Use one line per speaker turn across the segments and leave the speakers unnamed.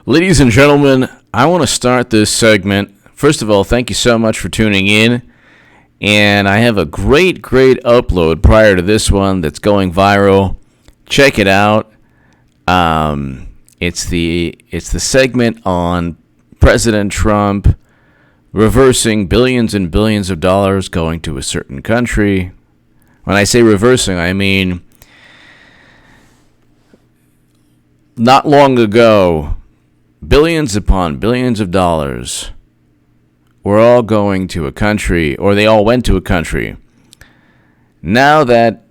Ladies and gentlemen, I want to start this segment. First of all, thank you so much for tuning in. And I have a great upload prior to this one that's going viral. Check it out. It's the segment on President Trump reversing billions and billions of dollars going to a certain country. When I say reversing, I mean not long ago, billions upon billions of dollars were all going to a country, or they all went to a country. Now that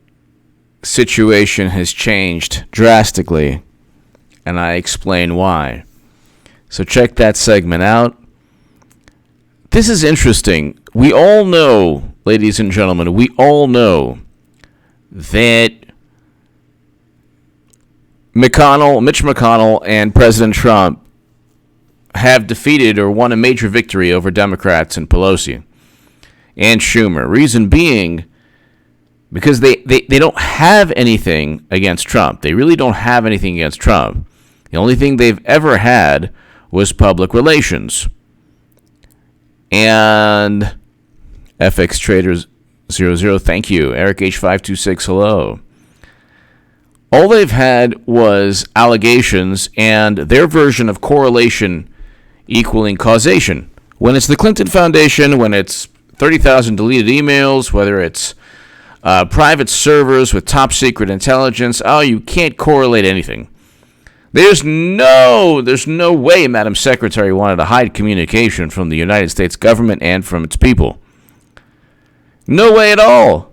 situation has changed drastically, and I explain why. So check that segment out. This is interesting. We all know, ladies and gentlemen, we all know that Mitch McConnell, and President Trump have defeated or won a major victory over Democrats and Pelosi and Schumer. Reason being, because they don't have anything against Trump. They really don't have anything against Trump. The only thing they've ever had was public relations. And FX Traders 00, thank you. Eric H526, hello. All they've had was allegations and their version of correlation equaling causation. When it's the Clinton Foundation, when it's 30,000 deleted emails, whether it's private servers with top secret intelligence, you can't correlate anything. There's no way Madam Secretary wanted to hide communication from the United States government and from its people. No way at all.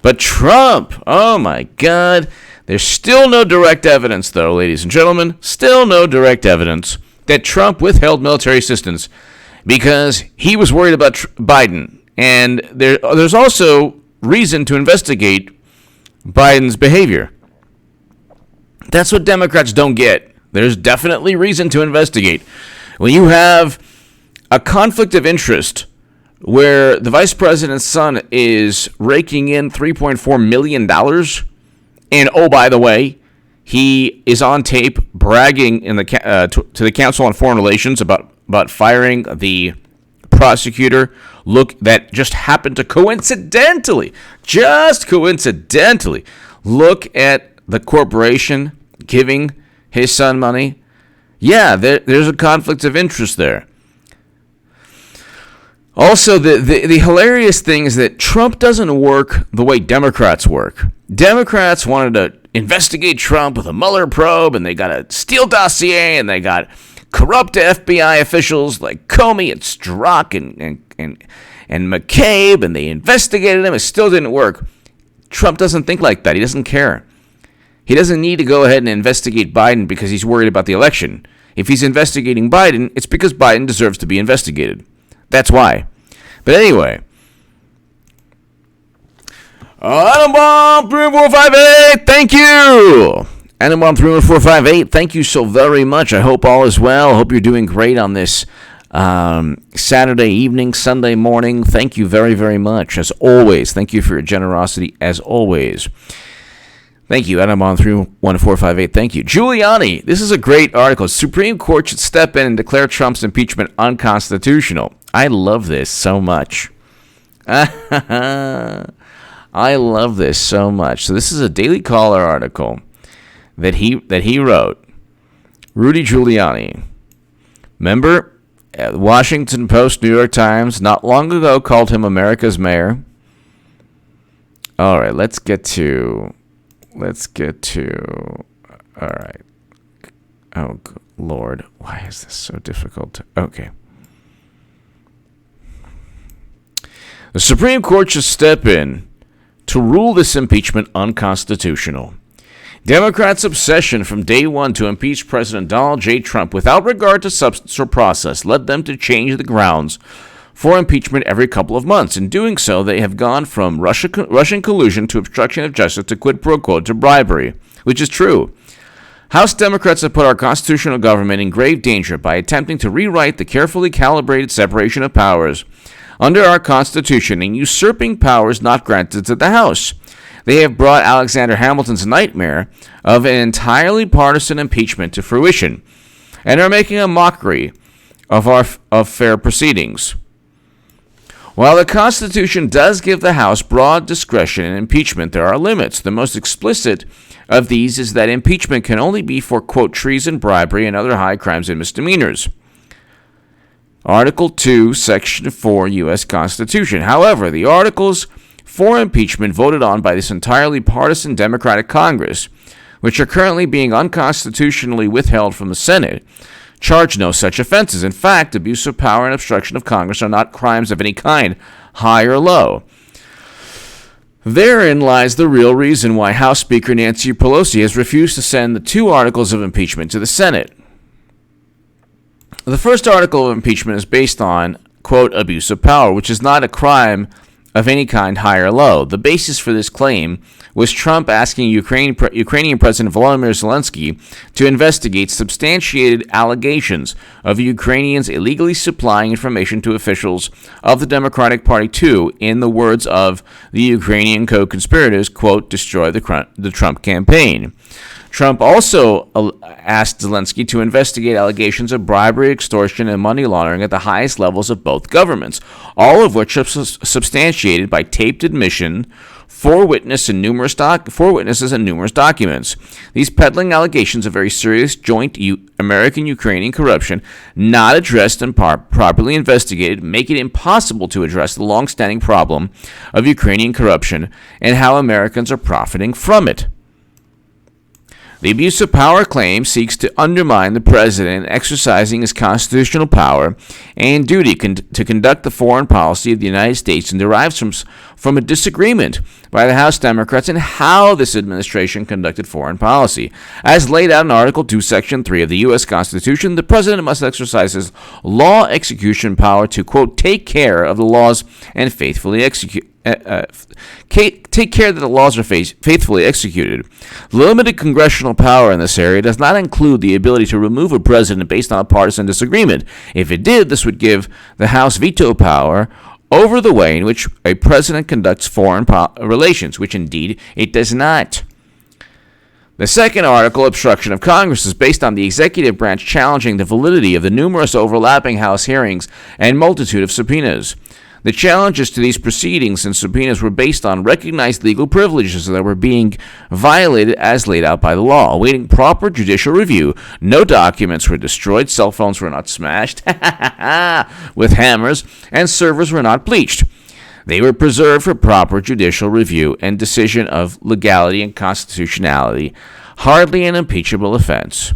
But Trump, oh my God. There's still no direct evidence, though, ladies and gentlemen, still no direct evidence that Trump withheld military assistance because he was worried about Biden. And there's also reason to investigate Biden's behavior. That's what Democrats don't get. There's definitely reason to investigate. When you have a conflict of interest where the vice president's son is raking in $3.4 million, and oh, by the way, he is on tape bragging to the Council on Foreign Relations about firing the prosecutor. Look, that just happened to coincidentally look at the corporation giving his son money. Yeah, there's a conflict of interest there. Also, the hilarious thing is that Trump doesn't work the way Democrats work. Democrats wanted to investigate Trump with a Mueller probe, and they got a Steele dossier, and they got corrupt FBI officials like Comey and Strzok and McCabe, and they investigated him. It still didn't work. Trump doesn't think like that. He doesn't care. He doesn't need to go ahead and investigate Biden because he's worried about the election. If he's investigating Biden, it's because Biden deserves to be investigated. That's why. But anyway, Atom Bomb 31458, thank you. Atom Bomb 31458, thank you so very much. I hope all is well. I hope you're doing great on this Saturday evening, Sunday morning. Thank you very, very much. As always, thank you for your generosity, as always. Thank you, Adam on 31458. Thank you. Giuliani, this is a great article. Supreme Court should step in and declare Trump's impeachment unconstitutional. I love this so much. I love this so much. So this is a Daily Caller article that he wrote. Rudy Giuliani, member at Washington Post, New York Times, not long ago called him America's mayor. All right, let's get to. All right. Oh, Lord. Why is this so difficult? Okay. The Supreme Court should step in to rule this impeachment unconstitutional. Democrats' obsession from day one to impeach President Donald J. Trump without regard to substance or process led them to change the grounds for impeachment every couple of months. In doing so, they have gone from Russian collusion to obstruction of justice to quid pro quo to bribery, which is true. House Democrats have put our constitutional government in grave danger by attempting to rewrite the carefully calibrated separation of powers under our Constitution and usurping powers not granted to the House. They have brought Alexander Hamilton's nightmare of an entirely partisan impeachment to fruition. and are making a mockery of fair proceedings. While the Constitution does give the House broad discretion in impeachment, there are limits. The most explicit of these is that impeachment can only be for, quote, treason, bribery, and other high crimes and misdemeanors. Article 2, Section 4, U.S. Constitution. However, the articles for impeachment voted on by this entirely partisan Democratic Congress, which are currently being unconstitutionally withheld from the Senate, charge no such offenses. In fact, abuse of power and obstruction of Congress are not crimes of any kind, high or low. Therein lies the real reason why House Speaker Nancy Pelosi has refused to send the 2 articles of impeachment to the Senate. The first article of impeachment is based on, quote, abuse of power, which is not a crime of any kind, high or low. The basis for this claim was Trump asking Ukrainian President Volodymyr Zelensky to investigate substantiated allegations of Ukrainians illegally supplying information to officials of the Democratic Party to, in the words of the Ukrainian co-conspirators, quote, destroy the Trump campaign. Trump also asked Zelensky to investigate allegations of bribery, extortion, and money laundering at the highest levels of both governments, all of which are substantiated by taped admission, four witnesses and numerous documents. These peddling allegations of very serious joint American-Ukrainian corruption, not addressed and properly investigated, make it impossible to address the long-standing problem of Ukrainian corruption and how Americans are profiting from it. The abuse of power claim seeks to undermine the president exercising his constitutional power and duty to conduct the foreign policy of the United States, and derives from a disagreement by the House Democrats in how this administration conducted foreign policy. As laid out in Article 2, Section 3 of the U.S. Constitution, the president must exercise his law execution power to, quote, take care of the laws and faithfully execute. Take care that the laws are faithfully executed. Limited congressional power in this area does not include the ability to remove a president based on a partisan disagreement. If it did, this would give the House veto power over the way in which a president conducts foreign relations, which indeed it does not. The second article, obstruction of Congress, is based on the executive branch challenging the validity of the numerous overlapping House hearings and multitude of subpoenas. The challenges to these proceedings and subpoenas were based on recognized legal privileges that were being violated as laid out by the law. Awaiting proper judicial review, no documents were destroyed, cell phones were not smashed with hammers, and servers were not bleached. They were preserved for proper judicial review and decision of legality and constitutionality, hardly an impeachable offense.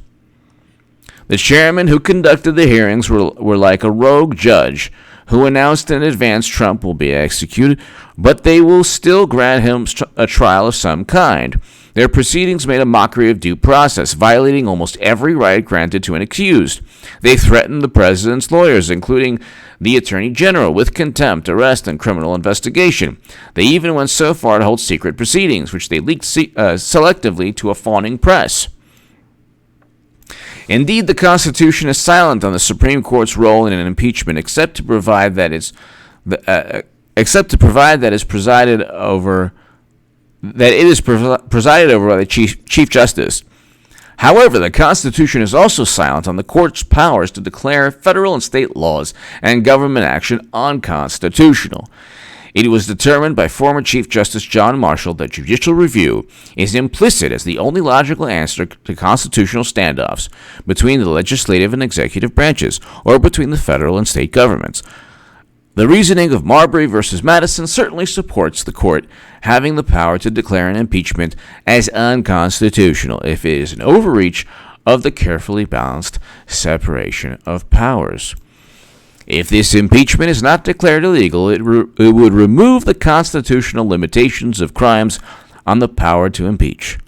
The chairman who conducted the hearings were like a rogue judge who announced in advance Trump will be executed, but they will still grant him a trial of some kind. Their proceedings made a mockery of due process, violating almost every right granted to an accused. They threatened the president's lawyers, including the attorney general, with contempt, arrest, and criminal investigation. They even went so far to hold secret proceedings, which they leaked selectively to a fawning press. Indeed, the Constitution is silent on the Supreme Court's role in an impeachment, except to provide that it is presided over by the Chief Justice. However, the Constitution is also silent on the court's powers to declare federal and state laws and government action unconstitutional. It was determined by former Chief Justice John Marshall that judicial review is implicit as the only logical answer to constitutional standoffs between the legislative and executive branches, or between the federal and state governments. The reasoning of Marbury versus Madison certainly supports the court having the power to declare an impeachment as unconstitutional if it is an overreach of the carefully balanced separation of powers. If this impeachment is not declared illegal, it would remove the constitutional limitations of crimes on the power to impeach.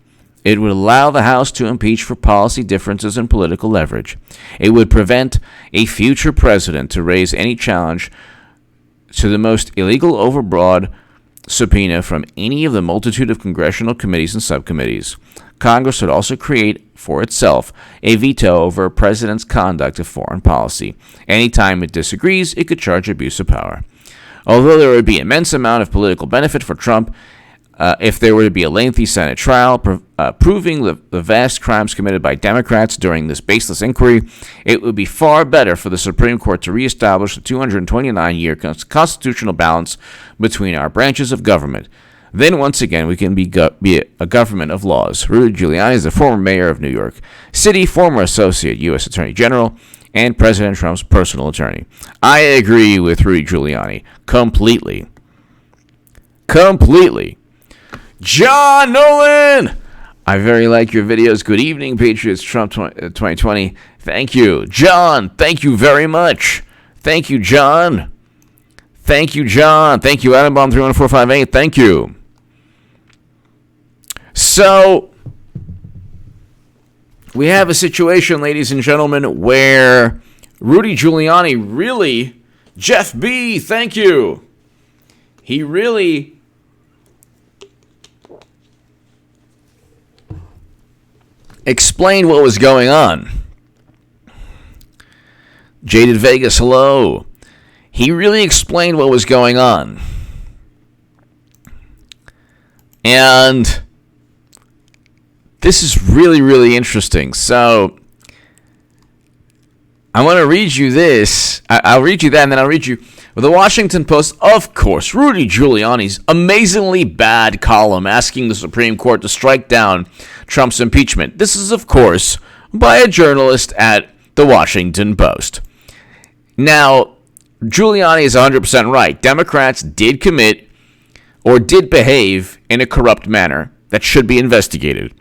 It would allow the House to impeach for policy differences and political leverage. It would prevent a future president to raise any challenge to the most illegal overbroad subpoena from any of the multitude of congressional committees and subcommittees. Congress would also create for itself a veto over a president's conduct of foreign policy. Anytime it disagrees, it could charge abuse of power. Although there would be immense amount of political benefit for Trump, if there were to be a lengthy Senate trial proving the vast crimes committed by Democrats during this baseless inquiry, it would be far better for the Supreme Court to reestablish the 229-year constitutional balance between our branches of government. Then once again, we can be a government of laws. Rudy Giuliani is the former mayor of New York City, former associate U.S. Attorney General, and President Trump's personal attorney. I agree with Rudy Giuliani completely. Completely. John Nolan! I very like your videos. Good evening, Patriots Trump 2020. Thank you. John, thank you very much. Thank you, John. Thank you, John. Thank you, Adam Bomb 31458. Thank you. So, we have a situation, ladies and gentlemen, where Rudy Giuliani really, Jeff B., thank you. He really explained what was going on. Jaded Vegas, hello. He really explained what was going on. And this is really, really interesting. So, I want to read you this. I'll read you that, and then I'll read you the Washington Post. Of course, Rudy Giuliani's amazingly bad column asking the Supreme Court to strike down Trump's impeachment. This is, of course, by a journalist at the Washington Post. Now, Giuliani is 100% right. Democrats did commit or did behave in a corrupt manner that should be investigated.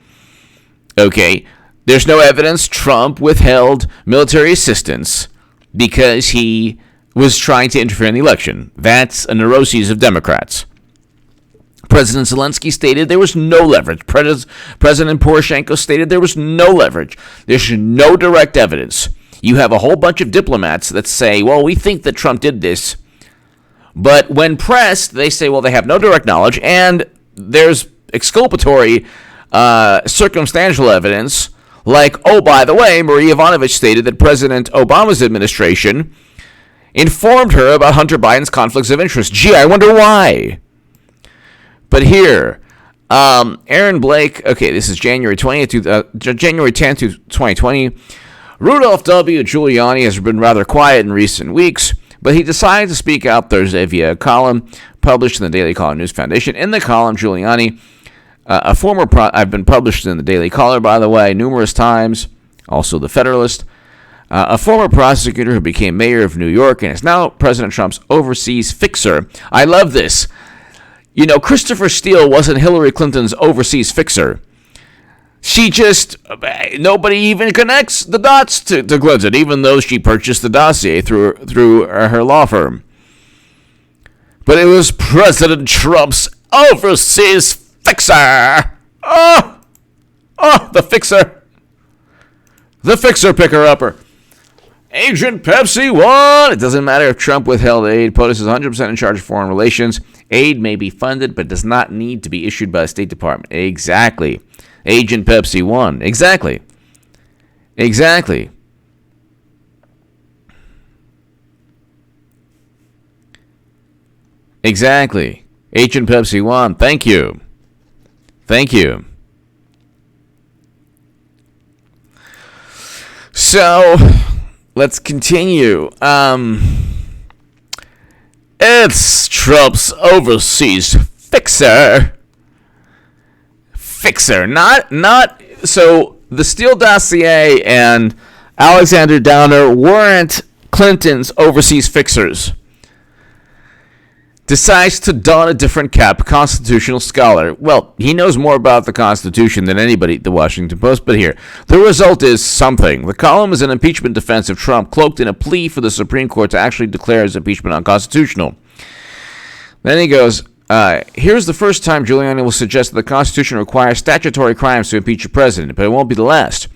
Okay, there's no evidence Trump withheld military assistance because he was trying to interfere in the election. That's a neuroses of Democrats. President Zelensky stated there was no leverage. President Poroshenko stated there was no leverage. There's no direct evidence. You have a whole bunch of diplomats that say, well, we think that Trump did this. But when pressed, they say, well, they have no direct knowledge, and there's exculpatory circumstantial evidence, like, oh, by the way, Marie Yovanovitch stated that President Obama's administration informed her about Hunter Biden's conflicts of interest. Gee, I wonder why. But here, Aaron Blake, okay, this is January 10th, 2020. Rudolph W. Giuliani has been rather quiet in recent weeks, but he decided to speak out Thursday via a column published in the Daily Caller News Foundation. In the column, Giuliani, I've been published in the Daily Caller, by the way, numerous times, also the Federalist, a former prosecutor who became mayor of New York and is now President Trump's overseas fixer. I love this. You know, Christopher Steele wasn't Hillary Clinton's overseas fixer. She just, nobody even connects the dots to Clinton, even though she purchased the dossier through her law firm. But it was President Trump's overseas fixer. Oh, the fixer. The fixer picker-upper. Agent Pepsi won. It doesn't matter if Trump withheld aid. POTUS is 100% in charge of foreign relations. Aid may be funded, but does not need to be issued by the State Department. Exactly. Agent Pepsi won. Exactly. Exactly. Exactly. Agent Pepsi won. Thank you. Thank you. So, let's continue. It's Trump's overseas fixer. Not so the Steele dossier and Alexander Downer weren't Clinton's overseas fixers. Decides to don a different cap, constitutional scholar. Well, he knows more about the Constitution than anybody at the Washington Post, but here. The result is something. The column is an impeachment defense of Trump, cloaked in a plea for the Supreme Court to actually declare his impeachment unconstitutional. Then he goes, here's the first time Giuliani will suggest that the Constitution requires statutory crimes to impeach a president, but it won't be the last.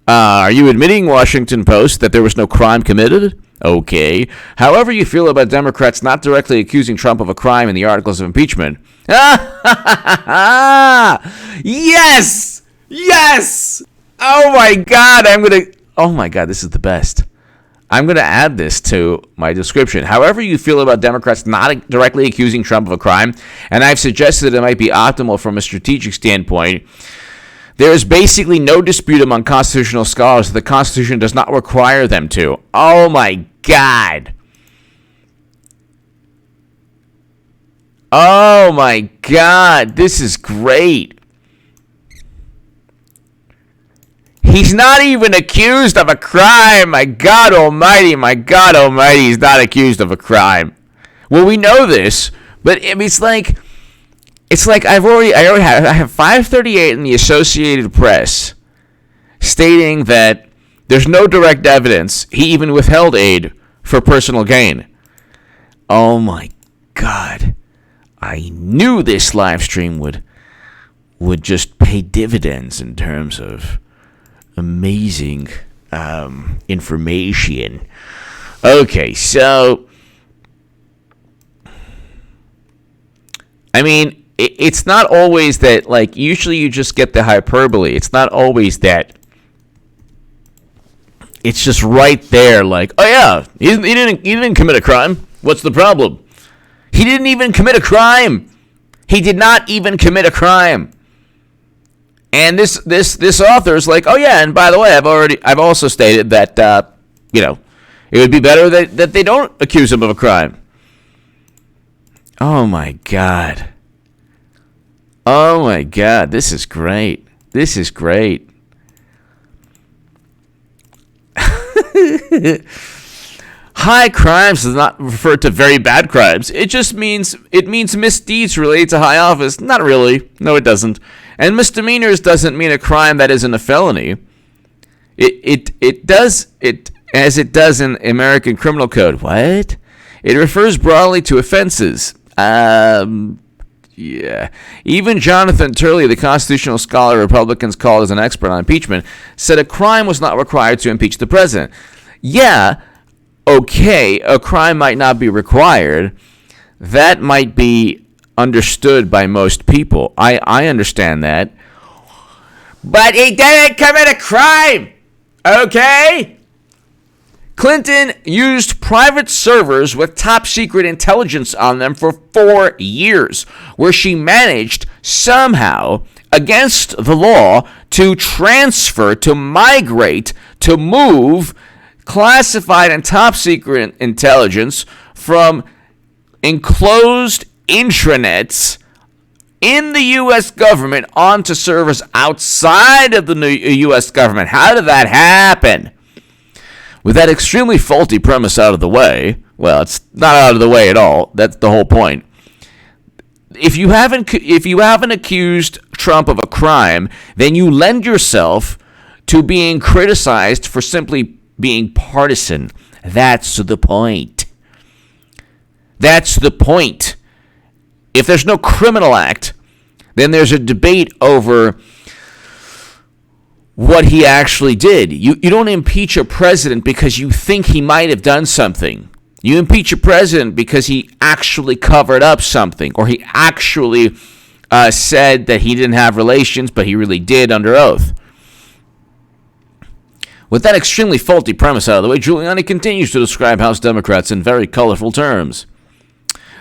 Are you admitting, Washington Post, that there was no crime committed? Okay. However you feel about Democrats not directly accusing Trump of a crime in the articles of impeachment. Yes! Yes! Oh my God, this is the best. I'm going to add this to my description. However you feel about Democrats not directly accusing Trump of a crime, and I've suggested it might be optimal from a strategic standpoint, there is basically no dispute among constitutional scholars that the Constitution does not require them to. Oh my God. Oh my God. This is great. He's not even accused of a crime. My God Almighty, he's not accused of a crime. Well, we know this, but it's like I have 538 in the Associated Press stating that there's no direct evidence he even withheld aid for personal gain. Oh my God. I knew this live stream would just pay dividends in terms of amazing information. Okay, so I mean, it's not always that, like, usually you just get the hyperbole. It's not always that. It's just right there, like, oh yeah, he didn't commit a crime. What's the problem? He didn't even commit a crime. He did not even commit a crime. And this author is like, oh yeah, and by the way, I've also stated that it would be better that they don't accuse him of a crime. Oh my God. Oh my God, this is great. This is great. High crimes does not refer to very bad crimes. It just means misdeeds related to high office. Not really. No, it doesn't. And misdemeanors doesn't mean a crime that isn't a felony. It does as it does in American Criminal Code. What? It refers broadly to offenses. Yeah. Even Jonathan Turley, the constitutional scholar Republicans called as an expert on impeachment, said a crime was not required to impeach the president. Yeah, okay, a crime might not be required. That might be understood by most people. I understand that. But he didn't commit a crime, okay? Clinton used private servers with top secret intelligence on them for 4 years, where she managed somehow, against the law, to transfer, to migrate, to move classified and top secret intelligence from enclosed intranets in the U.S. government onto servers outside of the U.S. government. How did that happen? With that extremely faulty premise out of the way, well, it's not out of the way at all. That's the whole point. If you haven't accused Trump of a crime, then you lend yourself to being criticized for simply being partisan. That's the point. That's the point. If there's no criminal act, then there's a debate over what he actually did. You don't impeach a president because you think he might have done something. You impeach a president because he actually covered up something, or he actually said that he didn't have relations, but he really did under oath. With that extremely faulty premise out of the way, Giuliani continues to describe House Democrats in very colorful terms.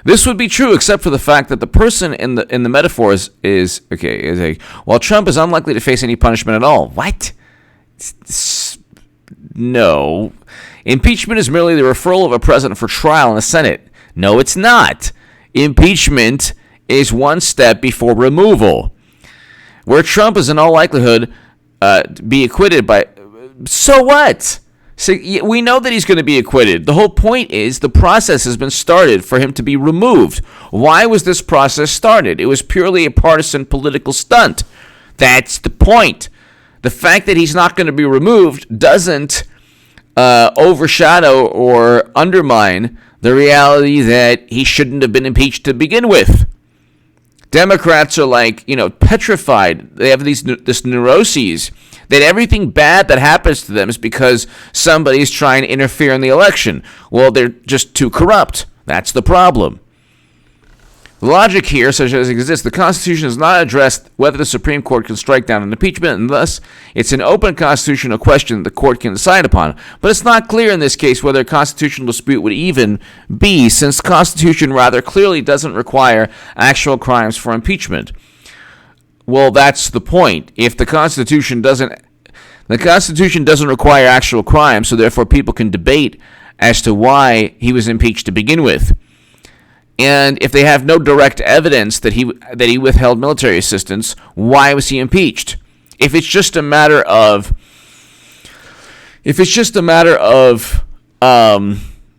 This would be true except for the fact that the person in the metaphors is while Trump is unlikely to face any punishment at all. What? No. Impeachment is merely the referral of a president for trial in the Senate. No, it's not. Impeachment is one step before removal. Where Trump is in all likelihood be acquitted by... So what? So we know that he's going to be acquitted. The whole point is the process has been started for him to be removed. Why was this process started? It was purely a partisan political stunt. That's the point. The fact that he's not going to be removed doesn't overshadow or undermine the reality that he shouldn't have been impeached to begin with. Democrats are petrified. They have this neuroses that everything bad that happens to them is because somebody's trying to interfere in the election. Well, they're just too corrupt. That's the problem. The logic here, such as exists, the Constitution does not address whether the Supreme Court can strike down an impeachment, and thus it's an open constitutional question that the court can decide upon. But it's not clear in this case whether a constitutional dispute would even be, since the Constitution rather clearly doesn't require actual crimes for impeachment. Well, that's the point. If the Constitution doesn't require actual crimes, so therefore people can debate as to why he was impeached to begin with. And if they have no direct evidence that he withheld military assistance, why was he impeached? If it's just a matter of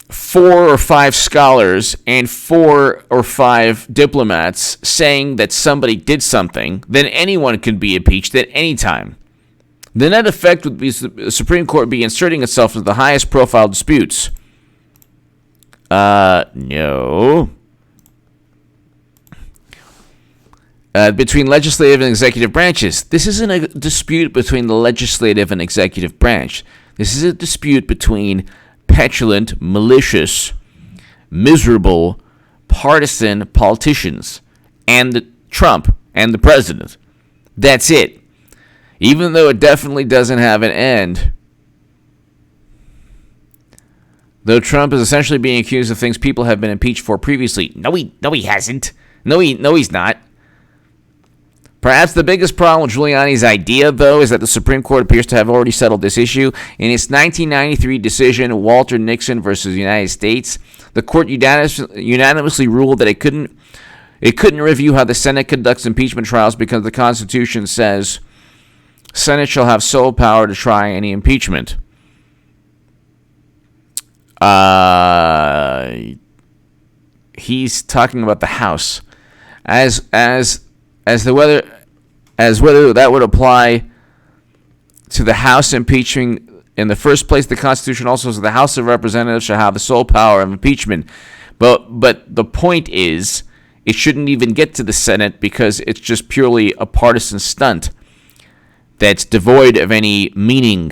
4 or 5 scholars and 4 or 5 diplomats saying that somebody did something, then anyone can be impeached at any time. The net effect would be the Supreme Court be inserting itself into the highest profile disputes. No. Between legislative and executive branches. This isn't a dispute between the legislative and executive branch. This is a dispute between petulant, malicious, miserable, partisan politicians and Trump and the president. That's it. Even though it definitely doesn't have an end. Though Trump is essentially being accused of things people have been impeached for previously. No, he hasn't. No, he's not. Perhaps the biggest problem with Giuliani's idea, though, is that the Supreme Court appears to have already settled this issue. In its 1993 decision, Walter Nixon versus the United States, the court unanimously ruled that it couldn't review how the Senate conducts impeachment trials because the Constitution says Senate shall have sole power to try any impeachment. He's talking about the House as whether that would apply to the House impeaching in the first place. The Constitution also says the House of Representatives shall have the sole power of impeachment. But the point is, it shouldn't even get to the Senate because it's just purely a partisan stunt that's devoid of any meaning.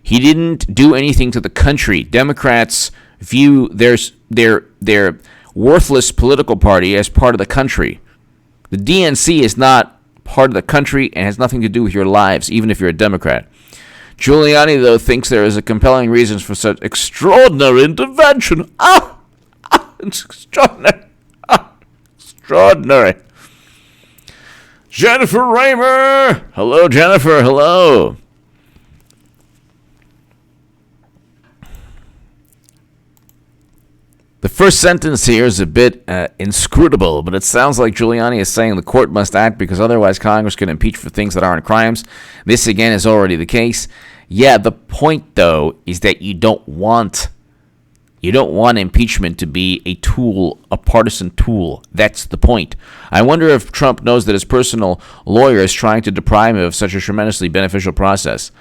He didn't do anything to the country. Democrats view their worthless political party as part of the country. The DNC is not part of the country and has nothing to do with your lives, even if you're a Democrat. Giuliani, though, thinks there is a compelling reason for such extraordinary intervention. It's extraordinary. Extraordinary. Jennifer Raymer. Hello, Jennifer. Hello. The first sentence here is a bit inscrutable, but it sounds like Giuliani is saying the court must act because otherwise Congress can impeach for things that aren't crimes. This, again, is already the case. Yeah, the point, though, is that you don't want impeachment to be a tool, a partisan tool. That's the point. I wonder if Trump knows that his personal lawyer is trying to deprive him of such a tremendously beneficial process.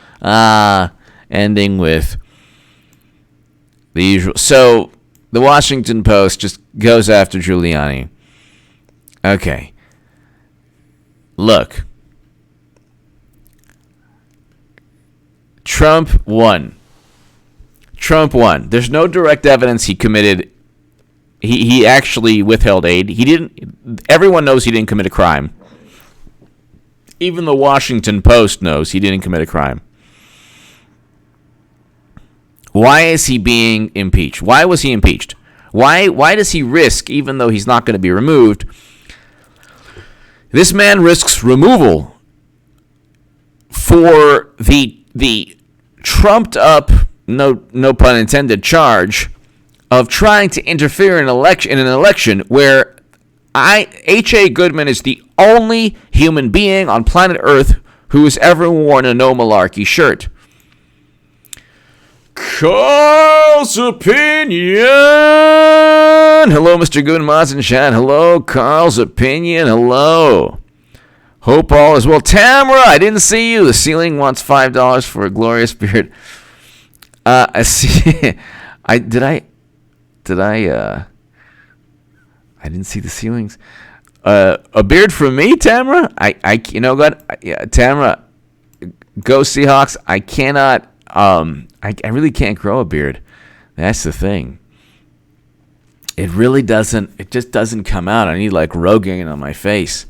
Ending with the usual. So the Washington Post just goes after Giuliani. Okay. Look. Trump won. There's no direct evidence he committed. He actually withheld aid. He didn't. Everyone knows he didn't commit a crime. Even the Washington Post knows he didn't commit a crime. Why is he being impeached? Why was he impeached? Why does he risk, even though he's not going to be removed? This man risks removal for the trumped up, no pun intended, charge of trying to interfere in an election where H.A. Goodman is the only human being on planet Earth who has ever worn a No Malarkey shirt. Carl's Opinion! Hello, Mr. Goodman in chat. Hello, Carl's Opinion. Hello. Hope all is well. Tamara, I didn't see you. The ceiling wants $5 for a glorious beard. I see. I didn't see the ceilings. A beard for me, Tamara? You know what? Tamara, go Seahawks. I cannot. I really can't grow a beard. That's the thing. It really doesn't. It just doesn't come out. I need like Rogaine on my face.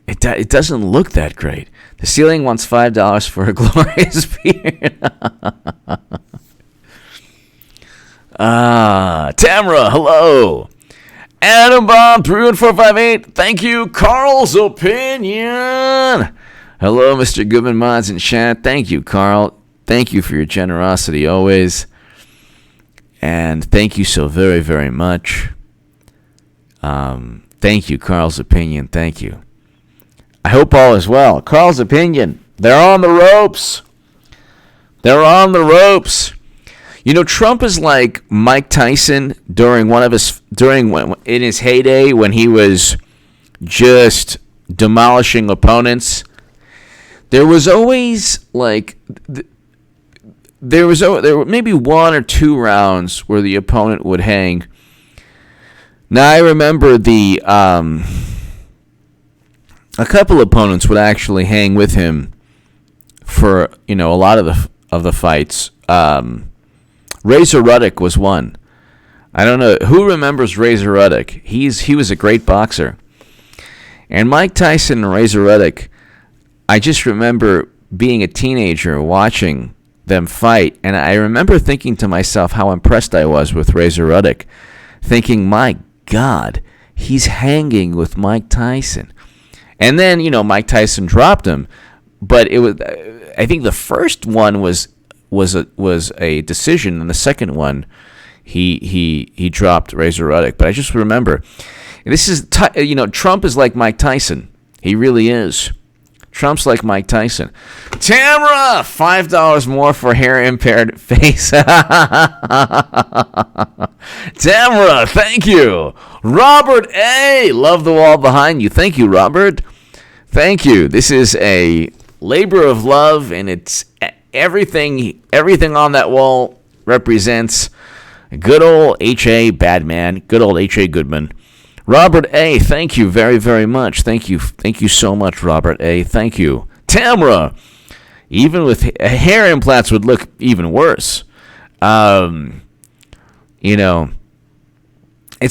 It doesn't look that great. The ceiling wants $5 for a glorious beard. Tamara, hello. Adam Bomb 31458. Thank you. Carl's opinion. Hello, Mr. Goodman Mods in chat. Thank you, Carl. Thank you for your generosity always. And thank you so very, very much. Thank you, Carl's opinion. Thank you. I hope all is well. Carl's opinion. They're on the ropes. They're on the ropes. You know, Trump is like Mike Tyson in his heyday when he was just demolishing opponents. There was always like there were maybe one or two rounds where the opponent would hang. Now I remember a couple opponents would actually hang with him for a lot of the fights. Razor Ruddock was one. I don't know who remembers Razor Ruddock. He was a great boxer. And Mike Tyson and Razor Ruddock, I just remember being a teenager watching them fight, and I remember thinking to myself how impressed I was with Razor Ruddock, thinking, my God, he's hanging with Mike Tyson. And then, Mike Tyson dropped him, but I think the first one was a decision, and the second one he dropped Razor Ruddock. But I just remember, this is Trump is like Mike Tyson. He really is. Trump's like Mike Tyson. Tamara, $5 more for hair impaired face. Tamara, thank you. Robert A, love the wall behind you. Thank you, Robert. Thank you. This is a labor of love, and it's everything on that wall represents good old H.A. Badman, good old H.A. Goodman. Robert A., thank you very, very much. Thank you so much, Robert A. Thank you. Tamara, even with hair implants would look even worse. It's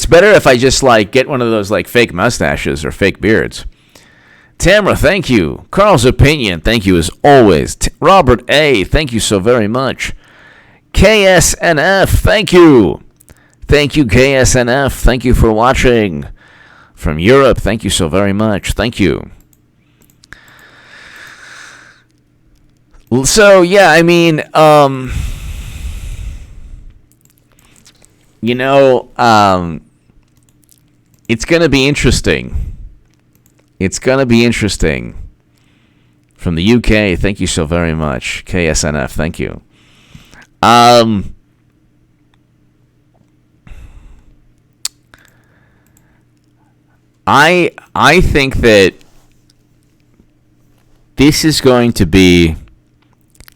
better if I just get one of those fake mustaches or fake beards. Tamara, thank you. Carl's opinion, thank you as always. Robert A., thank you so very much. KSNF, thank you. Thank you, KSNF. Thank you for watching. From Europe, thank you so very much. Thank you. So, yeah, I mean, it's going to be interesting. It's going to be interesting. From the UK, thank you so very much. KSNF, thank you. I think that this is going to be,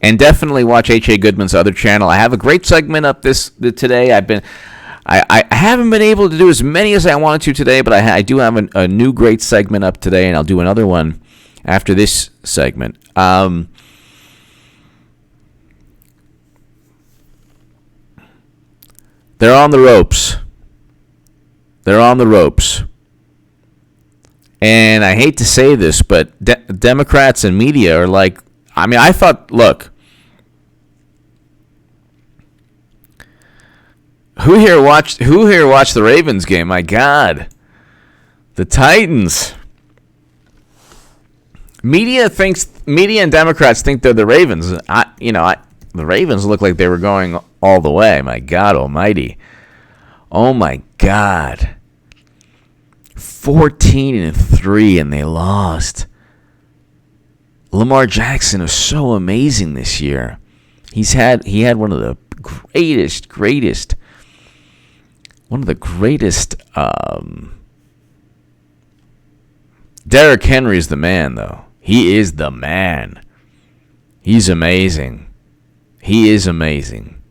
and definitely watch H.A. Goodman's other channel. I have a great segment up today. I haven't been able to do as many as I wanted to today, but I do have a new great segment up today, and I'll do another one after this segment. They're on the ropes. They're on the ropes. And I hate to say this, but Democrats and media are I thought, look, who here watched the Ravens game? My God, the Titans. Media and Democrats think they're the Ravens. The Ravens look like they were going all the way. My God Almighty. Oh my God. 14-3, and they lost. Lamar Jackson is so amazing this year. He had one of the greatest. Derrick Henry's the man, though. He is the man. He's amazing. He is amazing.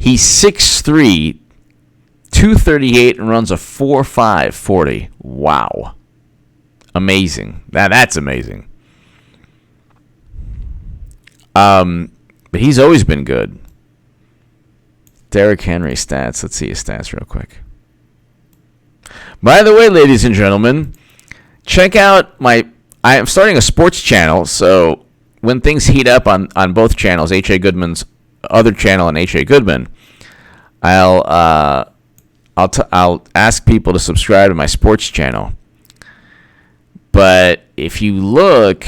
He's 6'3", 238, and runs a 4.5 40. Wow. Amazing. That's amazing. But he's always been good. Derrick Henry stats. Let's see his stats real quick. By the way, ladies and gentlemen, check out I am starting a sports channel, so when things heat up on both channels, H.A. Goodman's other channel and H.A. Goodman, I'll ask people to subscribe to my sports channel. But if you look,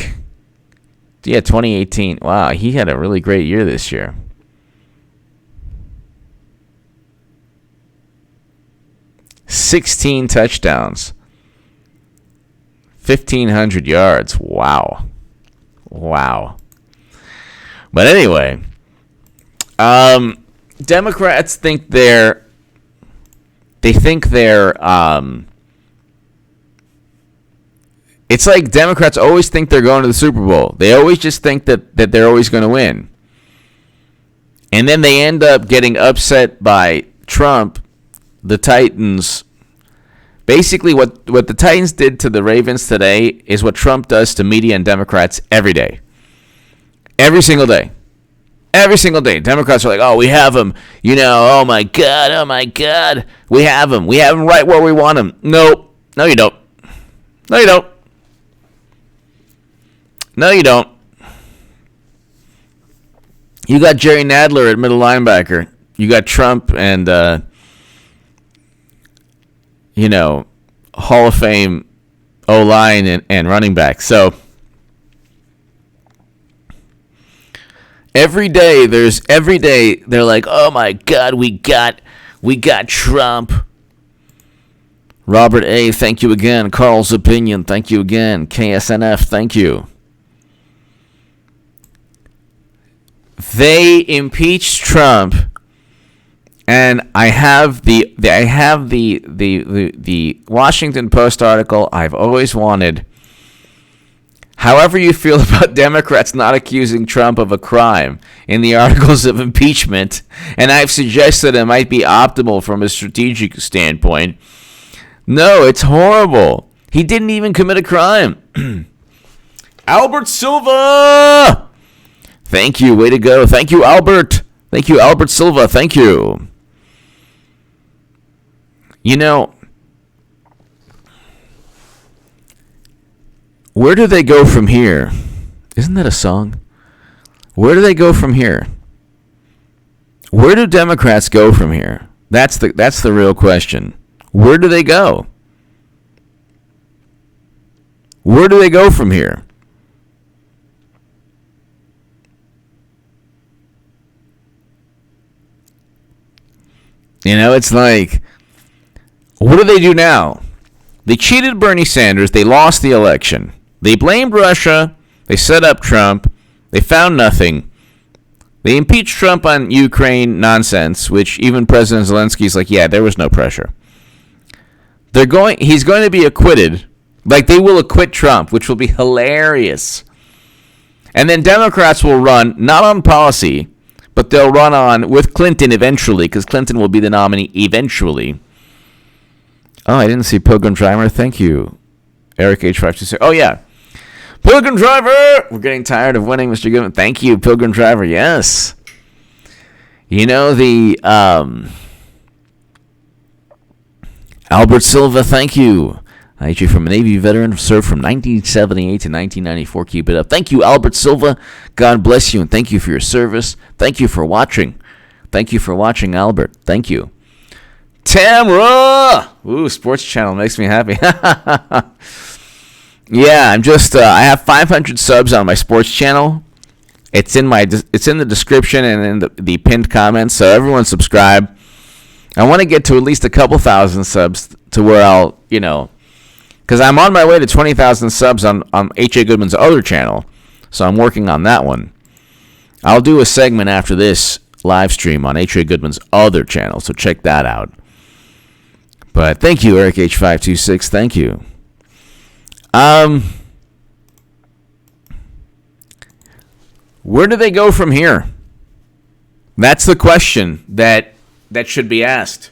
2018, wow, he had a really great year this year. $16 touchdowns, 1,500 yards. Wow. But anyway, Democrats think they're it's like Democrats always think they're going to the Super Bowl. They always just think that they're always going to win. And then they end up getting upset by Trump. The Titans, basically what the Titans did to the Ravens today is what Trump does to media and Democrats every day. Every single day. Every single day. Democrats are like, oh, we have him. Oh my God. We have him. We have him right where we want him. Nope. No, you don't. No, you don't. No, you don't. You got Jerry Nadler at middle linebacker. You got Trump and, Hall of Fame O-line and running back. So every day they're like, oh my God, we got Trump. Robert A., thank you again. Carl's Opinion, thank you again. KSNF, thank you. They impeached Trump, and I have the Washington Post article I've always wanted. However you feel about Democrats not accusing Trump of a crime in the articles of impeachment, and I've suggested it might be optimal from a strategic standpoint. No, it's horrible. He didn't even commit a crime. Albert Silva! Thank you. Way to go. Thank you, Albert. Thank you, Albert Silva. Thank you. Where do they go from here? Isn't that a song? Where do they go from here? Where do Democrats go from here? That's the real question. Where do they go? Where do they go from here? It's like, what do they do now? They cheated Bernie Sanders. They lost the election. They blamed Russia. They set up Trump. They found nothing. They impeached Trump on Ukraine nonsense, which even President Zelensky's like, yeah, there was no pressure. He's going to be acquitted. Like, they will acquit Trump, which will be hilarious. And then Democrats will run, not on policy, but they'll run on with Clinton eventually, because Clinton will be the nominee eventually. Oh, I didn't see Pilgrim Driver. Thank you, Eric H526. Oh, yeah. Pilgrim Driver! We're getting tired of winning, Mr. Goodman. Thank you, Pilgrim Driver. Yes. Albert Silva, thank you. I.J. from a Navy veteran, served from 1978 to 1994. Keep it up. Thank you, Albert Silva. God bless you, and thank you for your service. Thank you for watching. Thank you for watching, Albert. Thank you. Tamra! Ooh, Sports Channel makes me happy. Yeah, I'm just, I have 500 subs on my Sports Channel. It's in the description and in the pinned comments, so everyone subscribe. I want to get to at least a couple thousand subs to where I'll, because I'm on my way to 20,000 subs on H.A. Goodman's other channel, so I'm working on that one. I'll do a segment after this live stream on H.A. Goodman's other channel, so check that out. But thank you, Eric H526. Thank you. Where do they go from here? That's the question that should be asked.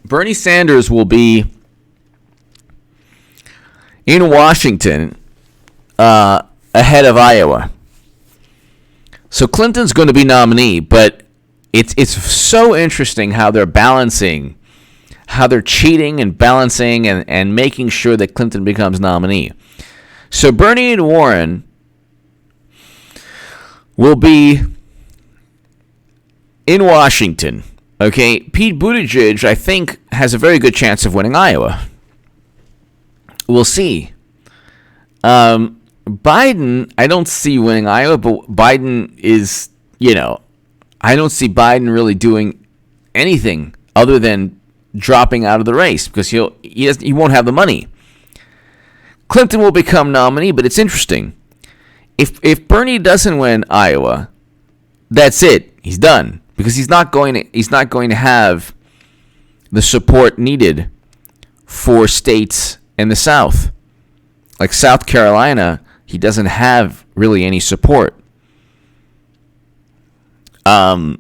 Bernie Sanders will be in Washington ahead of Iowa. So Clinton's going to be nominee, but it's so interesting how they're balancing, how they're cheating and balancing and making sure that Clinton becomes nominee. So Bernie and Warren will be in Washington. Okay, Pete Buttigieg, I think, has a very good chance of winning Iowa. We'll see. Biden, I don't see winning Iowa, but Biden is, I don't see Biden really doing anything other than dropping out of the race because he won't have the money. Clinton will become nominee, but it's interesting. If Bernie doesn't win Iowa, that's it. He's done because he's not going to have the support needed for states in the South. Like South Carolina, he doesn't have really any support. So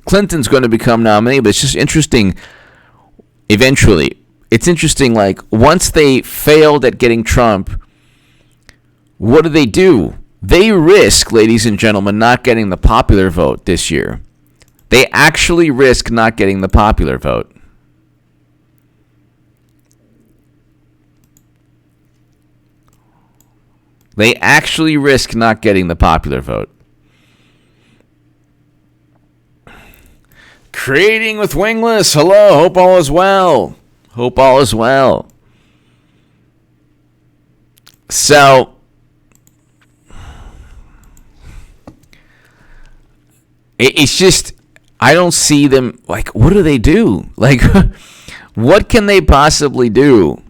Clinton's going to become nominee, but it's just interesting eventually. It's interesting, like, once they failed at getting Trump, what do? They risk, ladies and gentlemen, not getting the popular vote this year. They actually risk not getting the popular vote. They actually risk not getting the popular vote. Creating with Wingless. Hello. Hope all is well. Hope all is well. So, it's just, I don't see them, like, what do they do? Like, what can they possibly do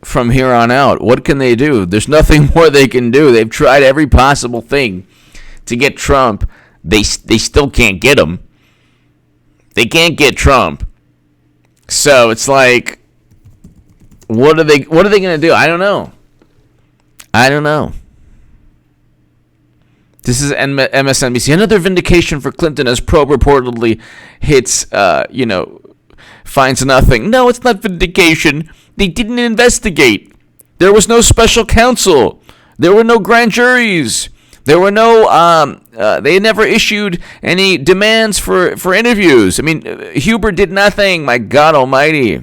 from here on out? What can they do? There's nothing more they can do. They've tried every possible thing to get Trump. They still can't get him. They can't get Trump. So it's like, what are they going to do? I don't know. This is MSNBC. Another vindication for Clinton as Probe reportedly hits, finds nothing. No, it's not vindication. They didn't investigate. There was no special counsel. There were no grand juries. There were no, they never issued any demands for interviews. I mean, Huber did nothing. My God almighty.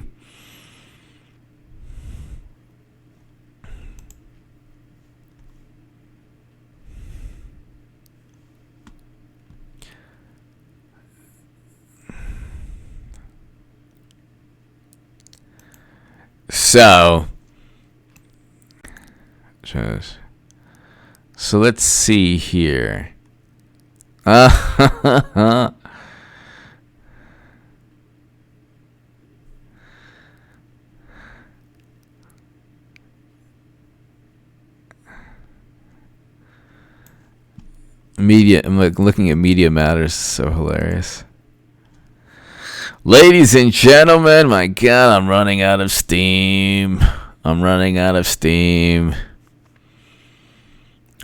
So let's see here. Media. I'm like looking at Media Matters. So hilarious. Ladies and gentlemen, my God, I'm running out of steam.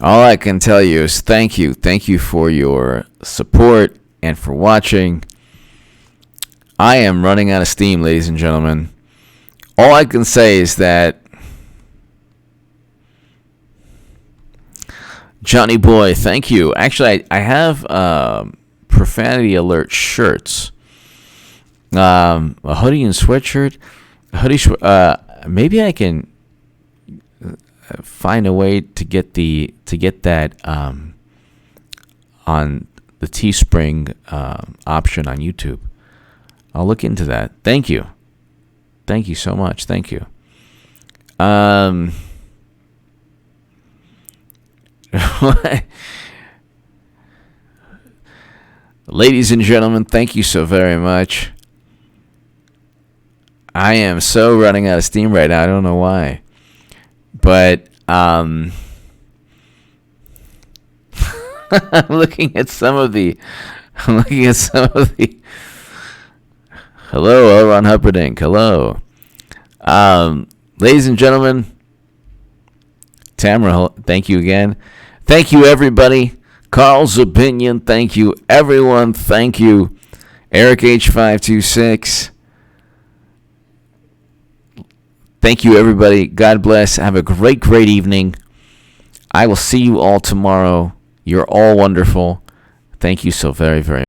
All I can tell you is thank you. Thank you for your support and for watching. I am running out of steam, ladies and gentlemen. All I can say is that Johnny Boy, thank you. Actually, I have profanity alert shirts. A hoodie and sweatshirt. Maybe I can find a way to get that on the Teespring option on YouTube. I'll look into that. Thank you so much. Thank you. Ladies and gentlemen, thank you so very much. I am so running out of steam right now. I don't know why. But I'm looking at some of the Hello, L. Ron Humperdinck. Hello. Ladies and gentlemen, Tamara, thank you again. Thank you, everybody. Carl's Opinion, thank you. Everyone, thank you. Eric H526. Thank you, everybody. God bless. Have a great, great evening. I will see you all tomorrow. You're all wonderful. Thank you so very, very much.